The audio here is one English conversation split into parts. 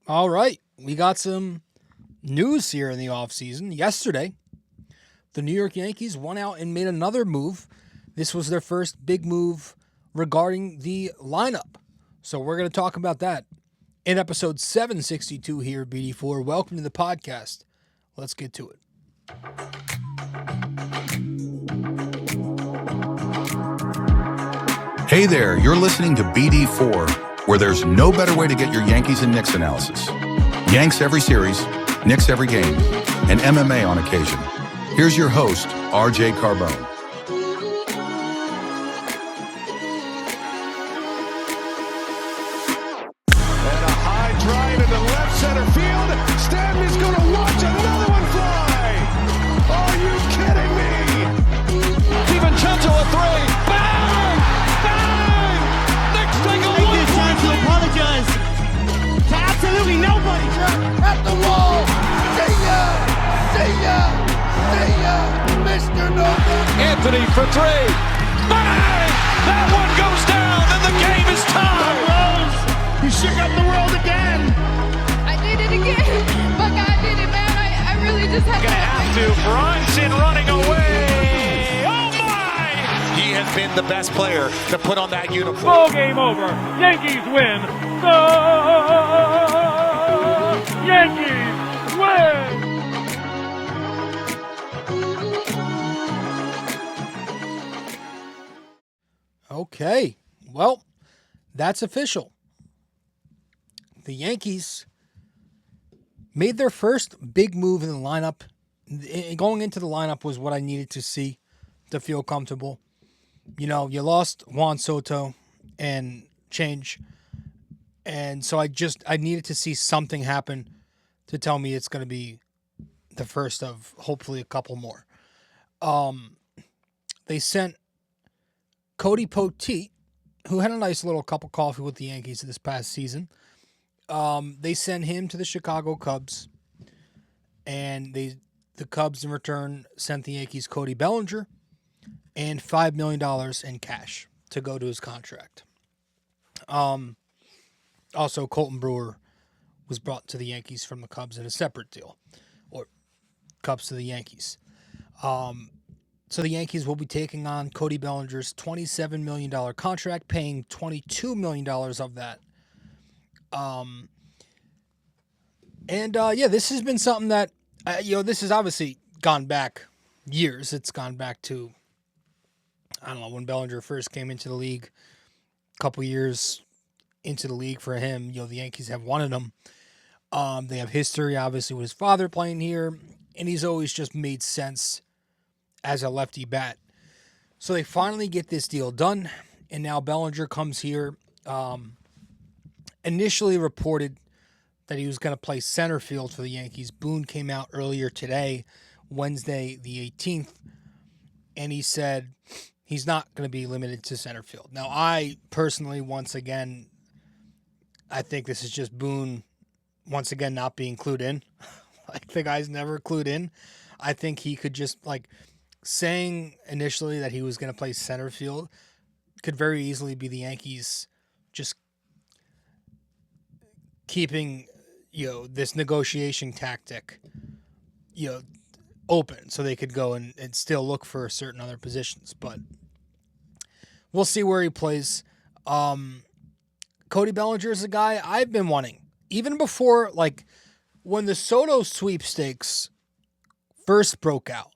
All right, we got some news here in the offseason. Yesterday, the New York Yankees went out and made another move. This was their first big move regarding the lineup. So we're going to talk about that in episode 762 here at BD4. Welcome to the podcast. Let's get to it. Hey there, you're listening to BD4, where there's no better way to get your Yankees and Knicks analysis. Yanks every series, Knicks every game, and MMA on occasion. Here's your host, RJ Carbone. And a high drive into left center field. Stanley's going to watch another one fly. Are you kidding me? DiVincenzo a three. Bang! Bang! Knicks take a Take this time to apologize to absolutely nobody. At the wall. See ya! See ya! See ya! Mr. Nova. Anthony for three. Bang! That one goes down and the game is tied. Rose, you shook up the world again. I did it again. But God did it, man. I really just had Gonna have to. Bronson running away. Oh my! He has been the best player to put on that uniform. Ball game over. Yankees win. The Yankees win. Okay, well, that's official. The Yankees made their first big move in the lineup. Going into the lineup was what I needed to see to feel comfortable. You know, you lost Juan Soto and change. And so I needed to see something happen to tell me it's going to be the first of hopefully a couple more. They sent Cody Poteet, who had a nice little cup of coffee with the Yankees this past season. They sent him to the Chicago Cubs, and the Cubs in return sent the Yankees Cody Bellinger and $5 million in cash to go to his contract. Also, Colton Brewer was brought to the Yankees from the Cubs in a separate deal, or Cubs to the Yankees. So the Yankees will be taking on Cody Bellinger's $27 million contract, paying $22 million of that. This has been something that, this has obviously gone back years. It's gone back to, I don't know, when Bellinger first came into the league, a couple years into the league for him. The Yankees have wanted him. They have history, obviously, with his father playing here, and he's always just made sense as a lefty bat. So they finally get this deal done, and now Bellinger comes here. Initially reported that he was going to play center field for the Yankees. Boone came out earlier today, Wednesday the 18th, and he said he's not going to be limited to center field. Now, I personally, once again, I think this is just Boone, once again, not being clued in. Like, the guy's never clued in. I think he could just, saying initially that he was going to play center field could very easily be the Yankees just keeping, this negotiation tactic, open so they could go and still look for certain other positions. But we'll see where he plays. Cody Bellinger is a guy I've been wanting. Even before, when the Soto sweepstakes first broke out.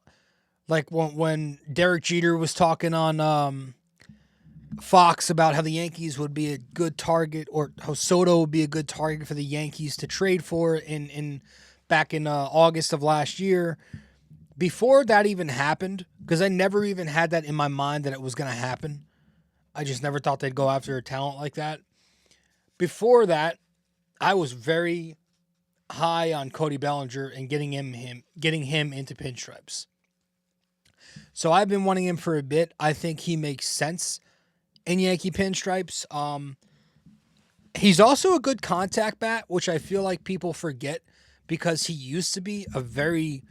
When Derek Jeter was talking on Fox about how the Yankees would be a good target, or how Soto would be a good target for the Yankees to trade for back in August of last year. Before that even happened, because I never even had that in my mind that it was going to happen. I just never thought they'd go after a talent like that. Before that, I was very high on Cody Bellinger and getting him into pinstripes. So I've been wanting him for a bit. I think he makes sense in Yankee pinstripes. He's also a good contact bat, which I feel like people forget because he used to be a very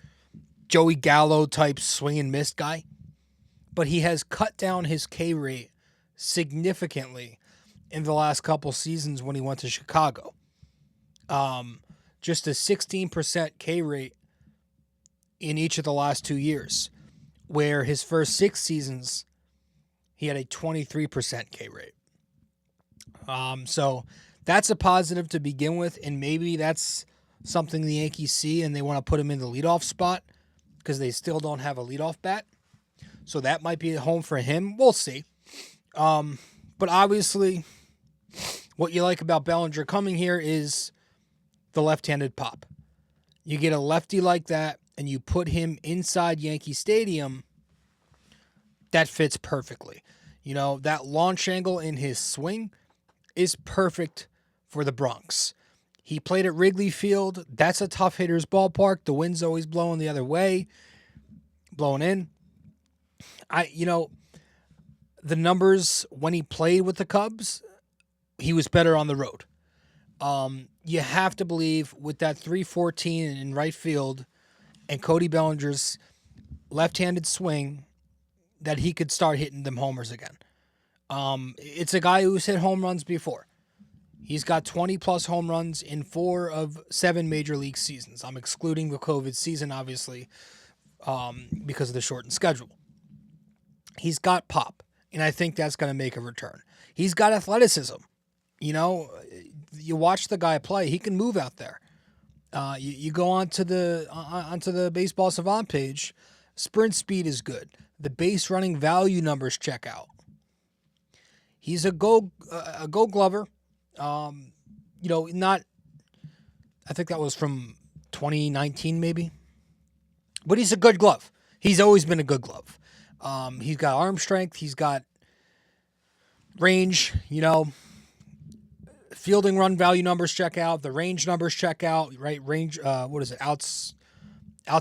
Joey Gallo type swing and miss guy. But he has cut down his K rate significantly in the last couple seasons when he went to Chicago. Just a 16% K rate in each of the last 2 years, where his first 6 seasons, he had a 23% K rate. So that's a positive to begin with, and maybe that's something the Yankees see and they want to put him in the leadoff spot because they still don't have a leadoff bat. So that might be a home for him. We'll see. But obviously, what you like about Bellinger coming here is the left-handed pop. You get a lefty like that, and you put him inside Yankee Stadium, that fits perfectly. You know, that launch angle in his swing is perfect for the Bronx. He played at Wrigley Field. That's a tough hitter's ballpark. The wind's always blowing the other way, blowing in. The numbers when he played with the Cubs, he was better on the road. You have to believe with that 314 in right field and Cody Bellinger's left-handed swing that he could start hitting them homers again. It's a guy who's hit home runs before. He's got 20-plus home runs in 4 of 7 major league seasons. I'm excluding the COVID season, obviously, because of the shortened schedule. He's got pop, and I think that's going to make a return. He's got athleticism. You know, you watch the guy play; he can move out there. You go onto the Baseball Savant page. Sprint speed is good. The base running value numbers check out. He's a Gold Glover. Not. I think that was from 2019, maybe. But he's a good glove. He's always been a good glove. He's got arm strength. He's got range. Fielding run value numbers check out. The range numbers check out. Right, range. What is it? Outs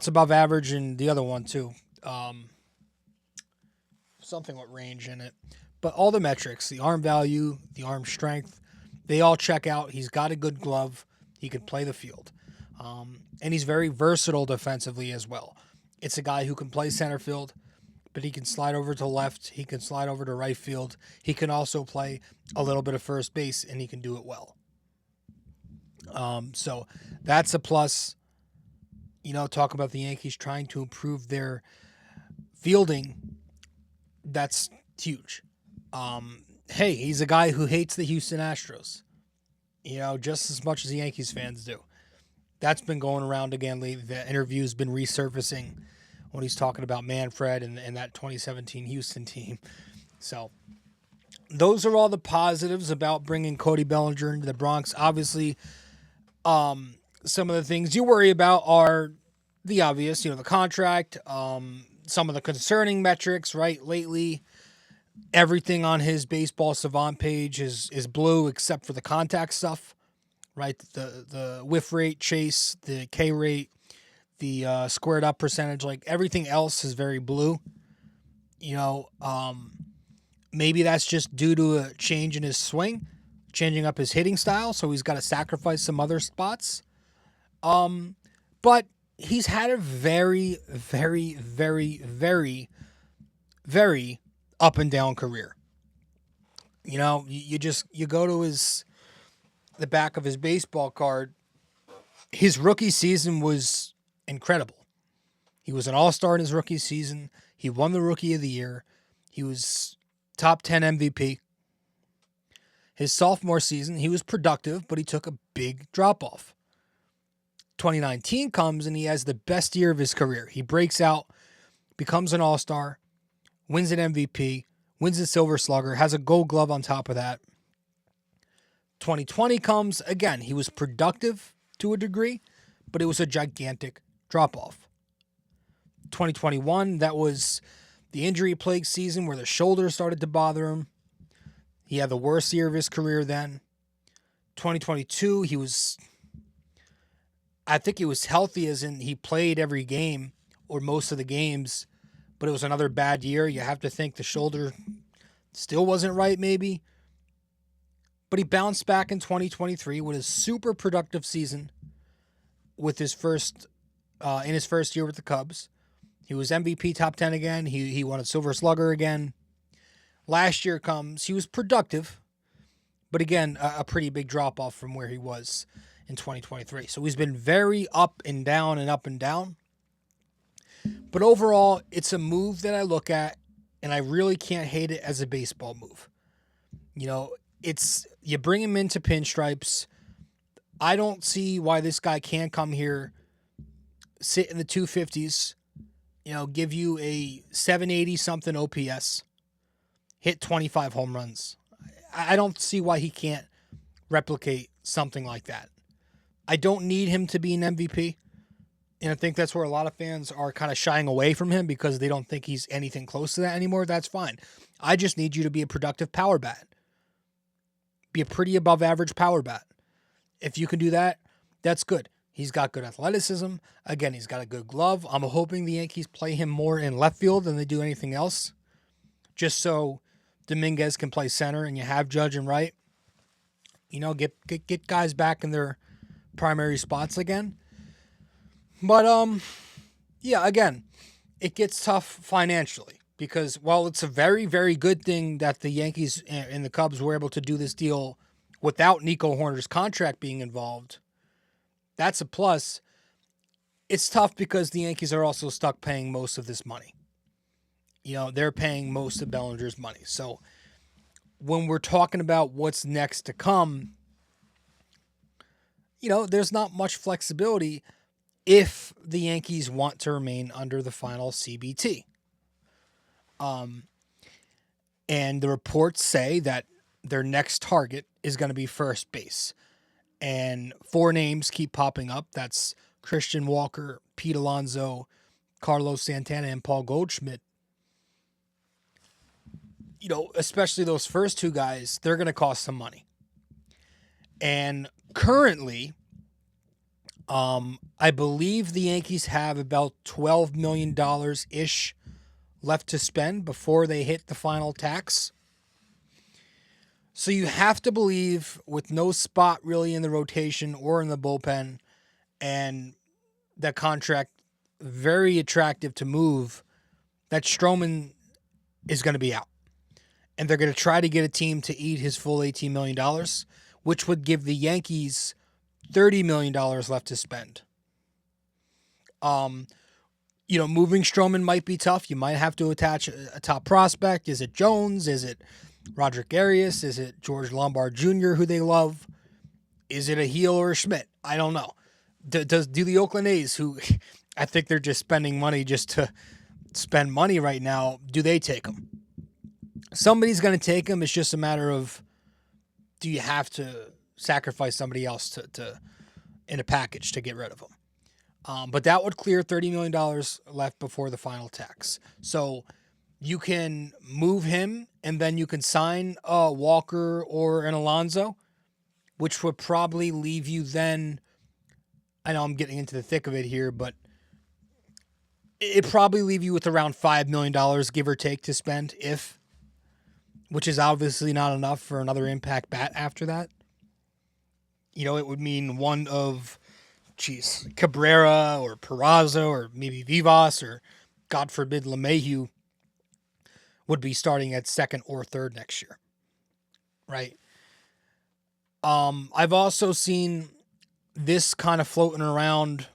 above average, and the other one too. Something with range in it. But all the metrics, the arm value, the arm strength, they all check out. He's got a good glove. He can play the field. And he's very versatile defensively as well. It's a guy who can play center field, but he can slide over to left. He can slide over to right field. He can also play a little bit of first base, and he can do it well. So that's a plus. Talk about the Yankees trying to improve their fielding. That's huge. Hey, he's a guy who hates the Houston Astros, just as much as the Yankees fans do. That's been going around again lately. The interview's been resurfacing when he's talking about Manfred and that 2017 Houston team. So those are all the positives about bringing Cody Bellinger into the Bronx. Obviously, some of the things you worry about are the obvious, the contract, some of the concerning metrics, right? Lately, everything on his Baseball Savant page is blue except for the contact stuff, right? The whiff rate, chase, the K rate, the squared up percentage, like everything else is very blue. Maybe that's just due to a change in his swing, changing up his hitting style, so he's got to sacrifice some other spots. But he's had a very, very, very, very, very up and down career. You go to the back of his baseball card. His rookie season was incredible. He was an all-star in his rookie season. He won the Rookie of the Year. He was top 10 MVP. His sophomore season, he was productive, but he took a big drop-off. 2019 comes, and he has the best year of his career. He breaks out, becomes an all-star, wins an MVP, wins a Silver Slugger, has a Gold Glove on top of that. 2020 comes, again, he was productive to a degree, but it was a gigantic drop-off. 2021, that was the injury-plagued season where the shoulder started to bother him. He had the worst year of his career then. 2022, I think he was healthy as in he played every game or most of the games, but it was another bad year. You have to think the shoulder still wasn't right maybe. But he bounced back in 2023 with a super productive season with his first year with the Cubs. He was MVP top 10 again. He won a Silver Slugger again. Last year comes, he was productive, but again, a pretty big drop-off from where he was in 2023. So he's been very up and down and up and down. But overall, it's a move that I look at, and I really can't hate it as a baseball move. You know, it's you bring him into pinstripes. I don't see why this guy can't come here, sit in the 250s, you know, give you a 780 something OPS, hit 25 home runs. I don't see why he can't replicate something like that. I don't need him to be an MVP. And I think that's where a lot of fans are kind of shying away from him because they don't think he's anything close to that anymore. That's fine. I just need you to be a productive power bat. Be a pretty above average power bat. If you can do that, that's good. He's got good athleticism. Again, he's got a good glove. I'm hoping the Yankees play him more in left field than they do anything else. Just so Dominguez can play center and you have Judge and Wright. You know, get guys back in their primary spots again. But, yeah, again, it gets tough financially because while it's a very, very good thing that the Yankees and the Cubs were able to do this deal without Nico Horner's contract being involved, that's a plus. It's tough because the Yankees are also stuck paying most of this money. You know, they're paying most of Bellinger's money. So when we're talking about what's next to come, you know, there's not much flexibility if the Yankees want to remain under the final CBT. And the reports say that their next target is going to be first base. And 4 names keep popping up. That's Christian Walker, Pete Alonso, Carlos Santana, and Paul Goldschmidt. You know, especially those first 2 guys, they're going to cost some money. And currently, I believe the Yankees have about $12 million-ish left to spend before they hit the final tax. So you have to believe, with no spot really in the rotation or in the bullpen, and that contract very attractive to move, that Stroman is going to be out. And they're going to try to get a team to eat his full $18 million, which would give the Yankees $30 million left to spend. You know, moving Stroman might be tough. You might have to attach a top prospect. Is it Jones? Is it Roderick Arias? Is it George Lombard Jr., who they love? Is it a Heel or a Schmidt? I don't know. Do the Oakland A's, who I think they're just spending money just to spend money right now, do they take him? Somebody's going to take him. It's just a matter of, do you have to sacrifice somebody else to in a package to get rid of him? But that would clear $30 million left before the final tax. So you can move him, and then you can sign a Walker or an Alonso, which would probably leave you then, I know I'm getting into the thick of it here, but it'd probably leave you with around $5 million, give or take, to spend, which is obviously not enough for another impact bat after that. You know, it would mean one of, Cabrera or Peraza or maybe Vivas or, God forbid, LeMahieu would be starting at second or third next year, right? I've also seen this kind of floating around,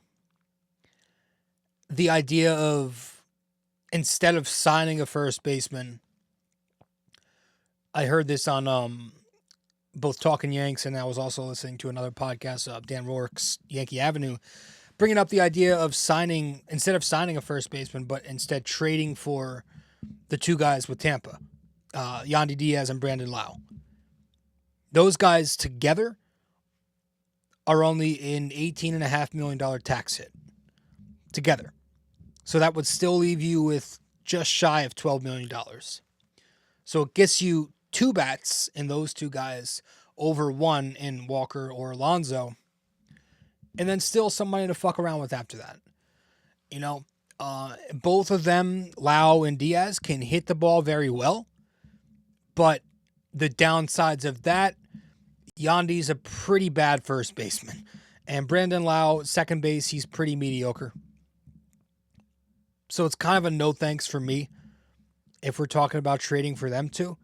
the idea of, instead of signing a first baseman, I heard this on both Talking Yanks, and I was also listening to another podcast, Dan Rourke's Yankee Avenue, bringing up the idea of instead of signing a first baseman, but instead trading for the 2 guys with Tampa, Yandy Diaz and Brandon Lau. Those guys together are only an $18.5 million tax hit together. So that would still leave you with just shy of $12 million. So it gets you 2 bats in those 2 guys over 1 in Walker or Alonso, and then still some money to fuck around with after that. You know, both of them, Lau and Diaz, can hit the ball very well, but the downsides of that, Yandy's a pretty bad first baseman, and Brandon Lau, second base, he's pretty mediocre. So it's kind of a no thanks for me if we're talking about trading for them 2.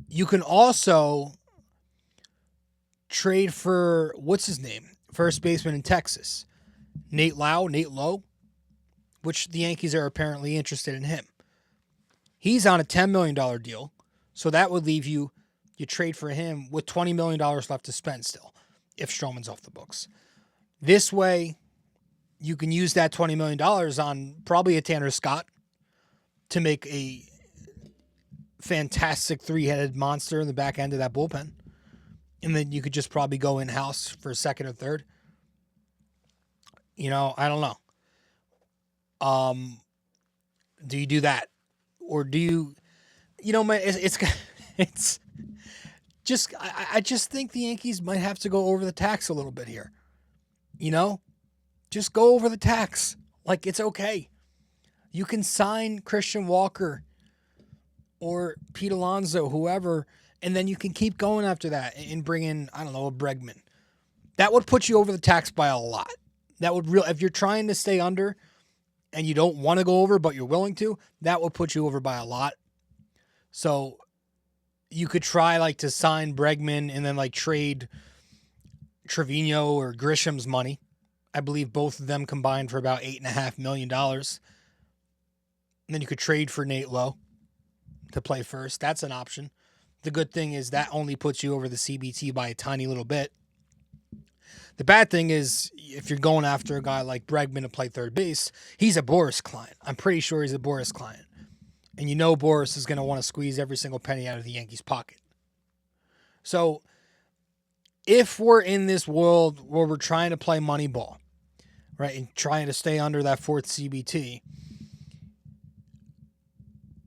You can also trade for, what's his name? First baseman in Texas. Nate Lowe, which the Yankees are apparently interested in him. He's on a $10 million deal, so that would leave you trade for him with $20 million left to spend still, if Stroman's off the books. This way, you can use that $20 million on probably a Tanner Scott to make a fantastic three-headed monster in the back end of that bullpen. And then you could just probably go in-house for a second or third. I don't know. Do you do that? Or do you, man, it's just, I just think the Yankees might have to go over the tax a little bit here. Just go over the tax. Like, it's okay. You can sign Christian Walker or Pete Alonso, whoever, and then you can keep going after that and bring in, I don't know, a Bregman. That would put you over the tax by a lot. That would if you're trying to stay under and you don't want to go over, but you're willing to, that would put you over by a lot. So you could try to sign Bregman and then trade Trevino or Grisham's money. I believe both of them combined for about $8.5 million. And then you could trade for Nate Lowe to play first. That's an option. The good thing is that only puts you over the CBT by a tiny little bit. The bad thing is if you're going after a guy like Bregman to play third base, he's a Boris client. I'm pretty sure he's a Boris client. And Boris is going to want to squeeze every single penny out of the Yankees' pocket. So if we're in this world where we're trying to play money ball, right, and trying to stay under that fourth CBT,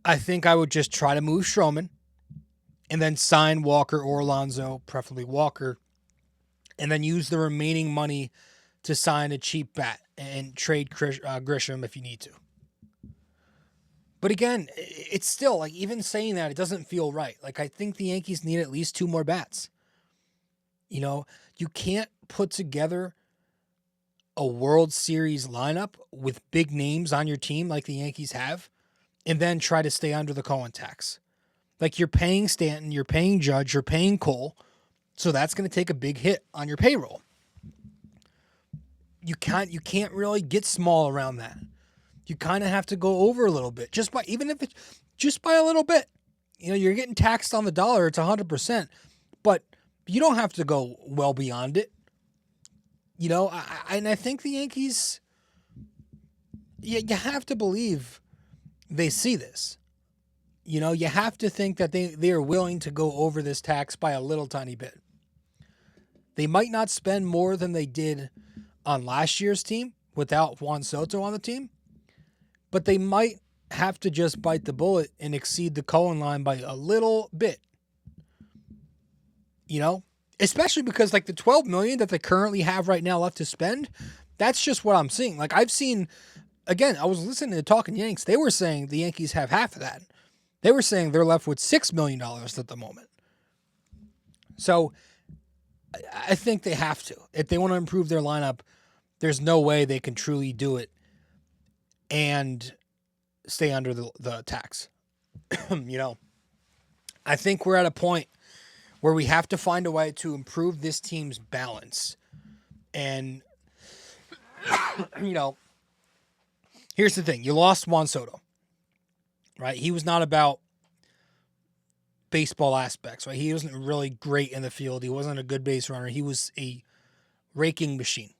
I think I would just try to move Stroman and then sign Walker or Alonso, preferably Walker, and then use the remaining money to sign a cheap bat and trade Grisham if you need to. But again, it's still, even saying that, it doesn't feel right. I think the Yankees need at least 2 more bats. You can't put together a World Series lineup with big names on your team like the Yankees have and then try to stay under the Cohen tax. You're paying Stanton, you're paying Judge, you're paying Cole, so that's going to take a big hit on your payroll. You can't really get small around that. You kind of have to go over a little bit, even if it's just by a little bit. You're getting taxed on the dollar, it's 100%, but you don't have to go well beyond it. I think the Yankees, you have to believe they see this. You have to think that they are willing to go over this tax by a little tiny bit. They might not spend more than they did on last year's team without Juan Soto on the team, but they might have to just bite the bullet and exceed the Cohen line by a little bit. Especially because the $12 million that they currently have right now left to spend, that's just what I'm seeing. I've seen, again, I was listening to Talking Yanks. They were saying the Yankees have half of that. They were saying they're left with $6 million at the moment. So I think they have to. If they want to improve their lineup, there's no way they can truly do it and stay under the tax. I think we're at a point where we have to find a way to improve this team's balance. And, here's the thing. You lost Juan Soto, right? He was not about baseball aspects, right? He wasn't really great in the field. He wasn't a good base runner. He was a raking machine.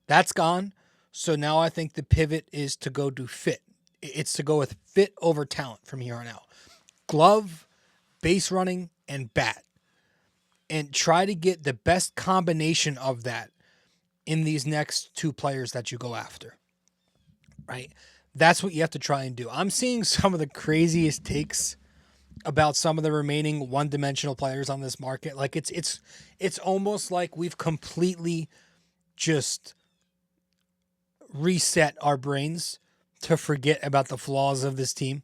That's gone. So now I think the pivot is to go to fit. It's to go with fit over talent from here on out. Glove, base running, and bat. And try to get the best combination of that in these next 2 players that you go after. Right? That's what you have to try and do. I'm seeing some of the craziest takes about some of the remaining one-dimensional players on this market. It's almost like we've completely just reset our brains to forget about the flaws of this team.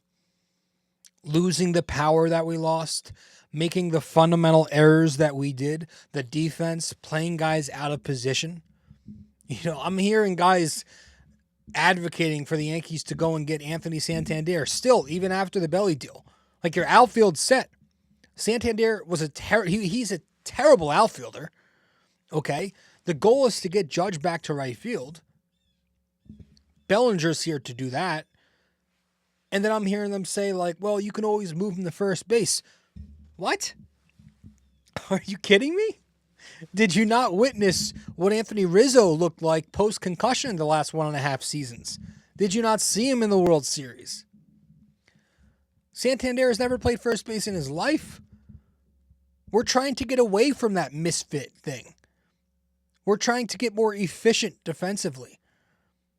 Losing the power that we lost, making the fundamental errors that we did, the defense, playing guys out of position. I'm hearing guys advocating for the Yankees to go and get Anthony Santander still, even after the Belly deal. Your outfield set. Santander was he's a terrible outfielder. Okay? The goal is to get Judge back to right field. Bellinger's here to do that. And then I'm hearing them say, like, well, you can always move him to first base. What? Are you kidding me? Did you not witness what Anthony Rizzo looked like post-concussion the last 1.5 seasons? Did you not see him in the World Series? Santander has never played first base in his life. We're trying to get away from that misfit thing. We're trying to get more efficient defensively.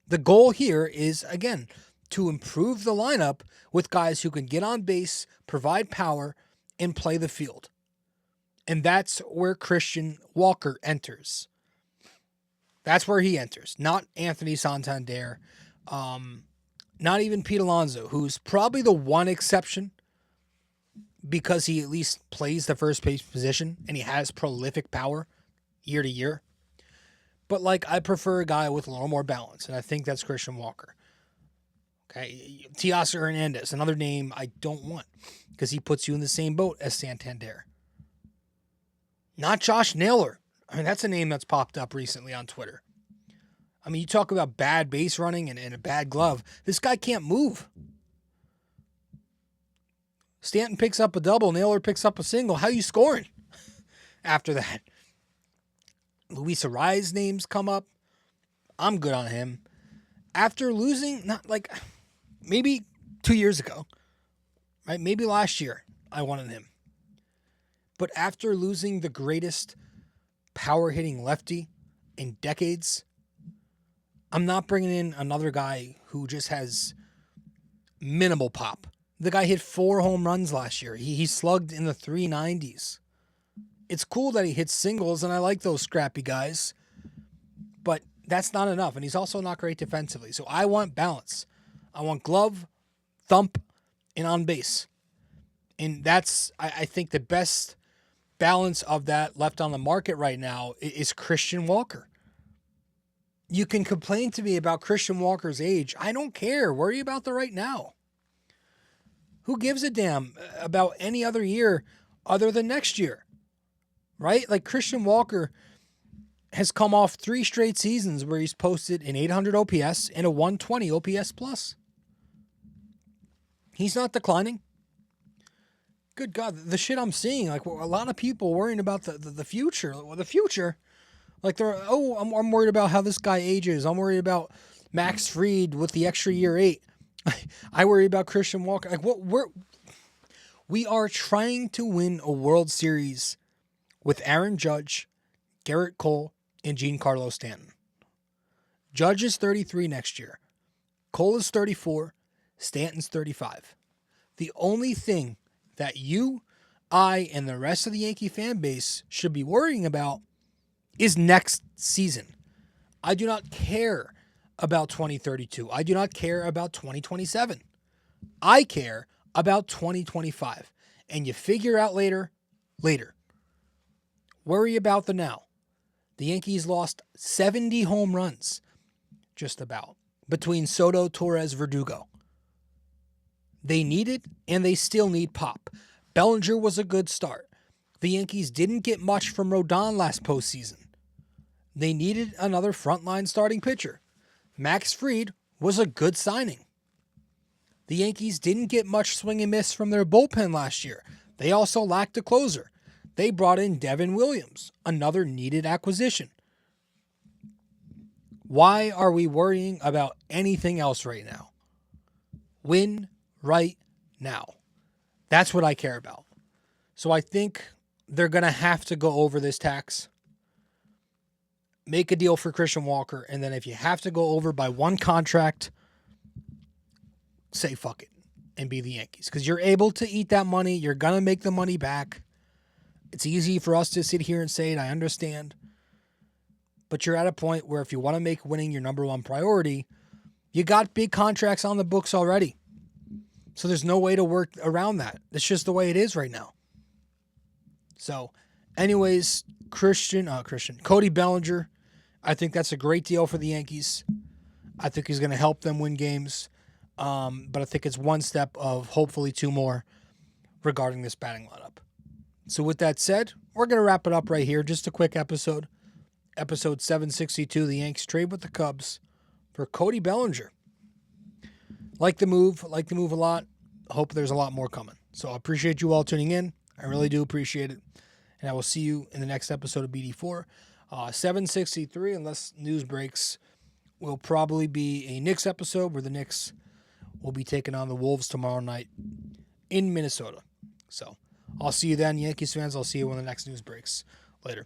The goal here is, again, to improve the lineup with guys who can get on base, provide power, and play the field. And that's where Christian Walker enters. That's where he enters. Not Anthony Santander. Not even Pete Alonso, who's probably the one exception because he at least plays the first base position and he has prolific power year to year. But, like, I prefer a guy with a little more balance, and I think that's Christian Walker. Okay, Teoscar Hernandez, another name I don't want because he puts you in the same boat as Santander. Not Josh Naylor. I mean, that's a name that's popped up recently on Twitter. I mean, you talk about bad base running and a bad glove. This guy can't move. Stanton picks up a double. Naylor picks up a single. How are you scoring after that? Luis Arraez's names come up. I'm good on him. After losing, not like maybe 2 years ago, right? Maybe last year, I wanted him. But after losing the greatest power-hitting lefty in decades, I'm not bringing in another guy who just has minimal pop. The guy hit 4 home runs last year. He slugged in the 390s. It's cool that he hits singles, and I like those scrappy guys. But that's not enough, and he's also not great defensively. So I want balance. I want glove, thump, and on base. And that's, I think, the best balance of that left on the market right now is Christian Walker. You can complain to me about Christian Walker's age. I don't care. Worry about the right now. Who gives a damn about any other year other than next year? Right? Like, Christian Walker has come off 3 straight seasons where he's posted an 800 OPS and a 120 OPS plus. He's not declining. Good God, the shit I'm seeing, like, a lot of people worrying about the future. Well, the future, like, I'm worried about how this guy ages. I'm worried about Max Fried with the extra year 8. I worry about Christian Walker. Like, we are trying to win a World Series with Aaron Judge, Garrett Cole, and Giancarlo Stanton. Judge is 33 next year. Cole is 34. Stanton's 35. The only thing that you, I, and the rest of the Yankee fan base should be worrying about is next season. I do not care about 2032. I do not care about 2027. I care about 2025. And you figure out later. Worry about the now. The Yankees lost 70 home runs, just about, between Soto, Torres, Verdugo. They needed, and they still need pop. Bellinger was a good start. The Yankees didn't get much from Rodon last postseason. They needed another frontline starting pitcher. Max Fried was a good signing. The Yankees didn't get much swing and miss from their bullpen last year. They also lacked a closer. They brought in Devin Williams, another needed acquisition. Why are we worrying about anything else right now? Win right now. That's what I care about. So I think they're going to have to go over this tax, make a deal for Christian Walker, and then if you have to go over by one contract, say fuck it and be the Yankees. Because you're able to eat that money. You're going to make the money back. It's easy for us to sit here and say it. I understand. But you're at a point where if you want to make winning your number one priority, you got big contracts on the books already. So there's no way to work around that. It's just the way it is right now. So, anyways, Cody Bellinger, I think that's a great deal for the Yankees. I think he's going to help them win games. But I think it's one step of hopefully 2 more regarding this batting lineup. So with that said, we're going to wrap it up right here. Just a quick episode. Episode 762, the Yanks trade with the Cubs for Cody Bellinger. Like the move a lot. Hope there's a lot more coming. So I appreciate you all tuning in. I really do appreciate it. And I will see you in the next episode of BD4. 763, unless news breaks, will probably be a Knicks episode where the Knicks will be taking on the Wolves tomorrow night in Minnesota. So I'll see you then, Yankees fans. I'll see you when the next news breaks. Later.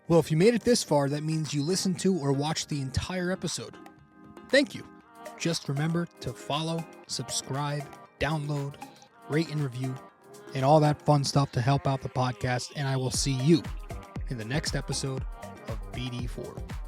Well, if you made it this far, that means you listened to or watched the entire episode. Thank you. Just remember to follow, subscribe, download, rate and review, and all that fun stuff to help out the podcast. And I will see you in the next episode of BD4.